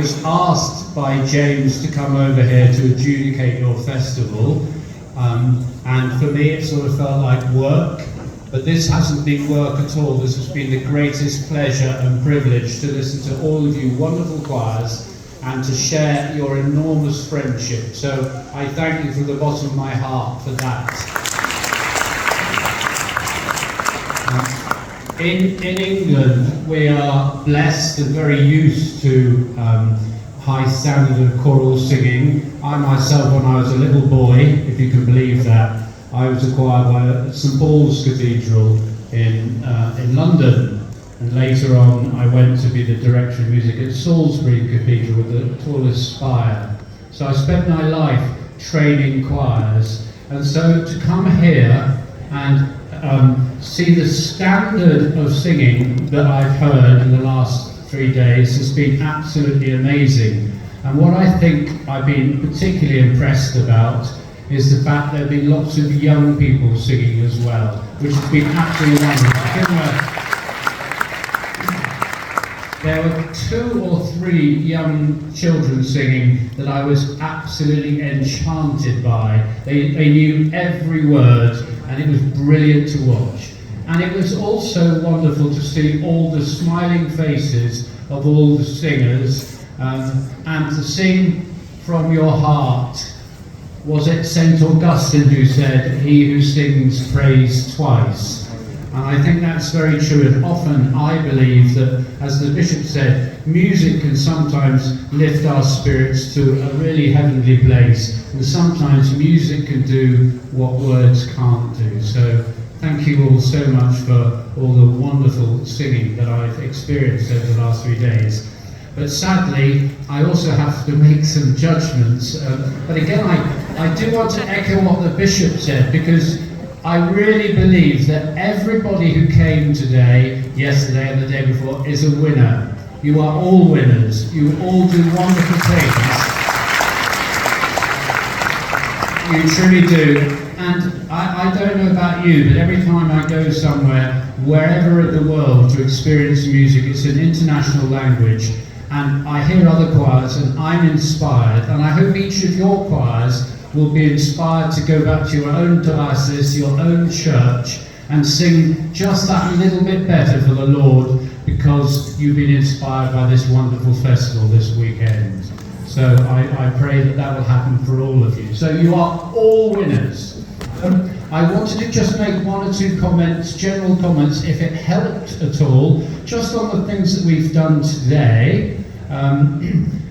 was asked by James to come over here to adjudicate your festival, and for me it sort of felt like work, but this hasn't been work at all. This has been the greatest pleasure and privilege to listen to all of you wonderful choirs and to share your enormous friendship. So I thank you from the bottom of my heart for that. In England, we are blessed and very used to high standard of choral singing. I myself, when I was a little boy, if you can believe that, I was acquired by St Paul's Cathedral in London. And later on, I went to be the director of music at Salisbury Cathedral with the tallest spire. So I spent my life training choirs. And so to come here and see the standard of singing that I've heard in the last 3 days has been absolutely amazing. And what I think I've been particularly impressed about is the fact there have been lots of young people singing as well, which has been absolutely wonderful. There were 2 or 3 young children singing that I was absolutely enchanted by. They knew every word, and it was brilliant to watch. And it was also wonderful to see all the smiling faces of all the singers, and to sing from your heart. Was it St Augustine who said, "He who sings prays twice"? And I think that's very true, and often I believe that, as the Bishop said, music can sometimes lift our spirits to a really heavenly place, and sometimes music can do what words can't do. So thank you all so much for all the wonderful singing that I've experienced over the last 3 days. But sadly, I also have to make some judgments. But again, I do want to echo what the Bishop said, because I really believe that everybody who came today, yesterday and the day before, is a winner. You are all winners. You all do wonderful things. You truly do. And I don't know about you, but every time I go somewhere, wherever in the world, to experience music, it's an international language. And I hear other choirs and I'm inspired. And I hope each of your choirs will be inspired to go back to your own diocese, your own church, and sing just that little bit better for the Lord, because you've been inspired by this wonderful festival this weekend. So I pray that that will happen for all of you. So you are all winners. I wanted to just make 1 or 2 comments, general comments, if it helped at all, just on the things that we've done today.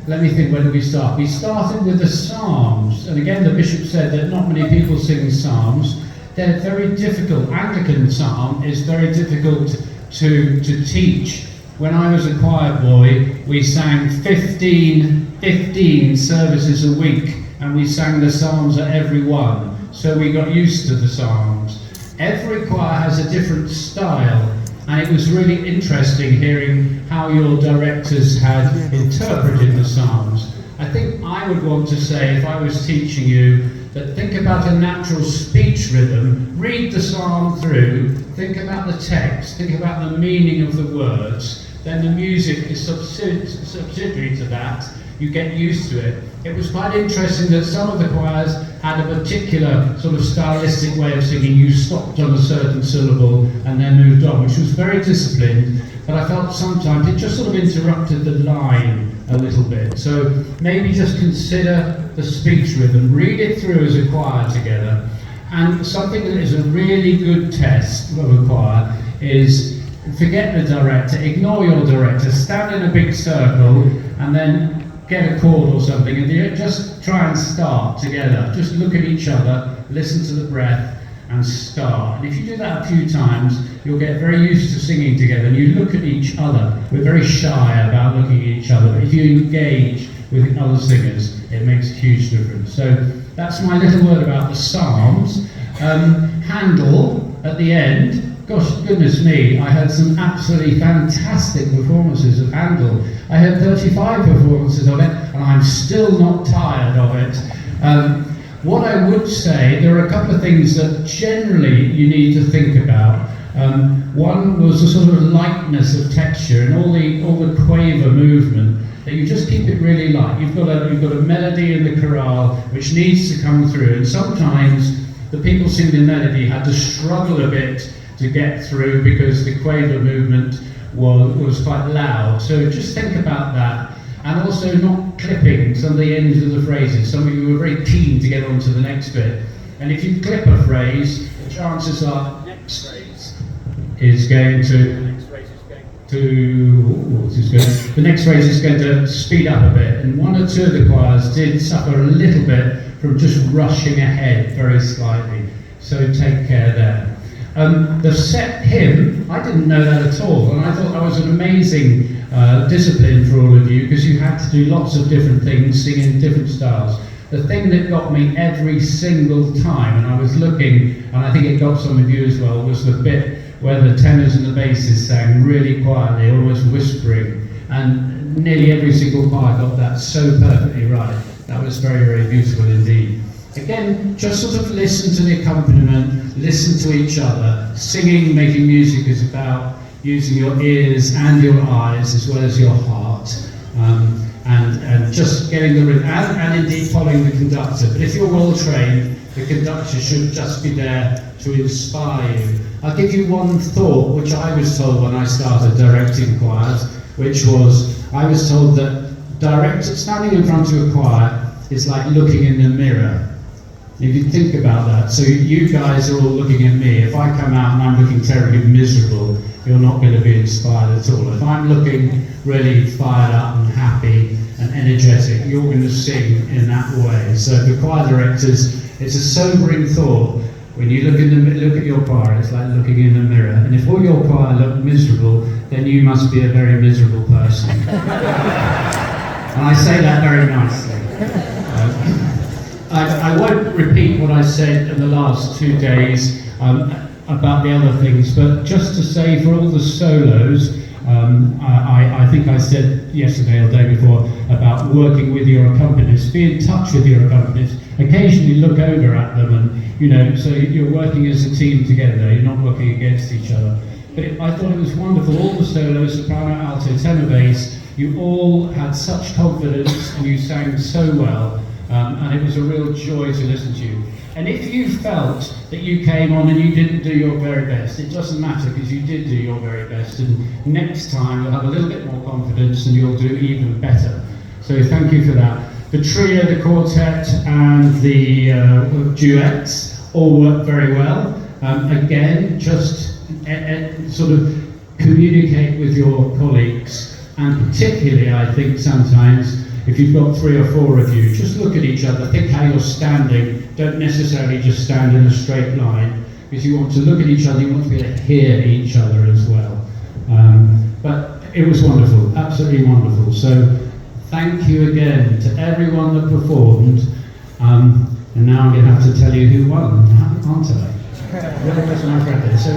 Let me think, where do we start? We started with the Psalms, and again the Bishop said that not many people sing Psalms. They're very difficult. Anglican Psalm is very difficult to teach. When I was a choir boy, we sang 15 services a week, and we sang the Psalms at every one, so we got used to the Psalms. Every choir has a different style, and it was really interesting hearing how your directors had interpreted the Psalms. I think I would want to say, if I was teaching you, that think about a natural speech rhythm, read the Psalm through, think about the text, think about the meaning of the words, then the music is subsidiary to that. You get used to it. It was quite interesting that some of the choirs had a particular sort of stylistic way of singing. You stopped on a certain syllable and then moved on, which was very disciplined, but I felt sometimes it just sort of interrupted the line a little bit. So maybe just consider the speech rhythm, read it through as a choir together. And something that is a really good test of a choir is forget the director, ignore your director, stand in a big circle and then get a chord or something, and just try and start together. Just look at each other, listen to the breath, and start. And if you do that a few times, you'll get very used to singing together, and you look at each other. We're very shy about looking at each other, but if you engage with other singers, it makes a huge difference. So that's my little word about the Psalms. Handel, at the end, gosh, goodness me, I had some absolutely fantastic performances of Handel. I had 35 performances of it, and I'm still not tired of it. What I would say, there are a couple of things that generally you need to think about. One was the sort of lightness of texture and all the quaver movement. that you just keep it really light. You've got a melody in the chorale which needs to come through, and sometimes the people singing the melody had to struggle a bit to get through because the quaver movement was quite loud. So just think about that, and also not clipping some of the ends of the phrases. Some of you were very keen to get on to the next bit, and if you clip a phrase, the chances are the next phrase is going to the next phrase is going to speed up a bit, and one or two of the choirs did suffer a little bit from just rushing ahead very slightly, so take care there. The set hymn, I didn't know that at all, and I thought that was an amazing discipline for all of you, because you had to do lots of different things, sing in different styles. The thing that got me every single time, and I was looking, and I think it got some of you as well, was the bit where the tenors and the basses sang really quietly, almost whispering, and nearly every single choir got that so perfectly right. That was very, very beautiful indeed. Again, just sort of listen to the accompaniment, listen to each other. Singing, making music is about using your ears and your eyes as well as your heart, and just getting the rhythm, and indeed following the conductor. But if you're well trained, the conductor should just be there to inspire you. I'll give you one thought which I was told when I started directing choirs, which was, I was told that standing in front of a choir is like looking in the mirror. If you think about that, so you guys are all looking at me. If I come out and I'm looking terribly miserable, you're not going to be inspired at all. If I'm looking really fired up and happy and energetic, you're going to sing in that way. So for choir directors, it's a sobering thought. When you look at your choir, it's like looking in a mirror. And if all your choir look miserable, then you must be a very miserable person. And I say that very nicely. I won't repeat what I said in the last 2 days about the other things, but just to say for all the solos, I think I said yesterday or the day before about working with your accompanists. Be in touch with your accompanists. Occasionally look over at them, and so you're working as a team together. You're not working against each other. But I thought it was wonderful. All the solos, soprano, alto, tenor, bass. You all had such confidence, and you sang so well. And it was a real joy to listen to you. And if you felt that you came on and you didn't do your very best, it doesn't matter, because you did do your very best, and next time you'll have a little bit more confidence and you'll do even better. So thank you for that. The trio, the quartet and the duets all work very well. Again, just sort of communicate with your colleagues, and particularly I think sometimes if you've got 3 or 4 of you, just look at each other, think how you're standing. Don't necessarily just stand in a straight line, because you want to look at each other, you want to be able to hear each other as well. But it was wonderful, absolutely wonderful. So thank you again to everyone that performed. And now I'm going to have to tell you who won, aren't I? Really was my friend. So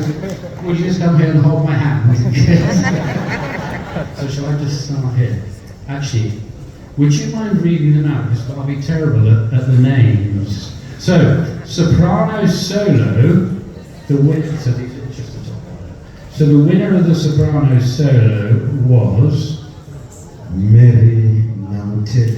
would you just come here and hold my hand? So shall I just start here? Actually, would you mind reading them out? Because I'll be terrible at the names. So, soprano solo, the winner. So these are just the top one. So the winner of the soprano solo was Mary Mountain.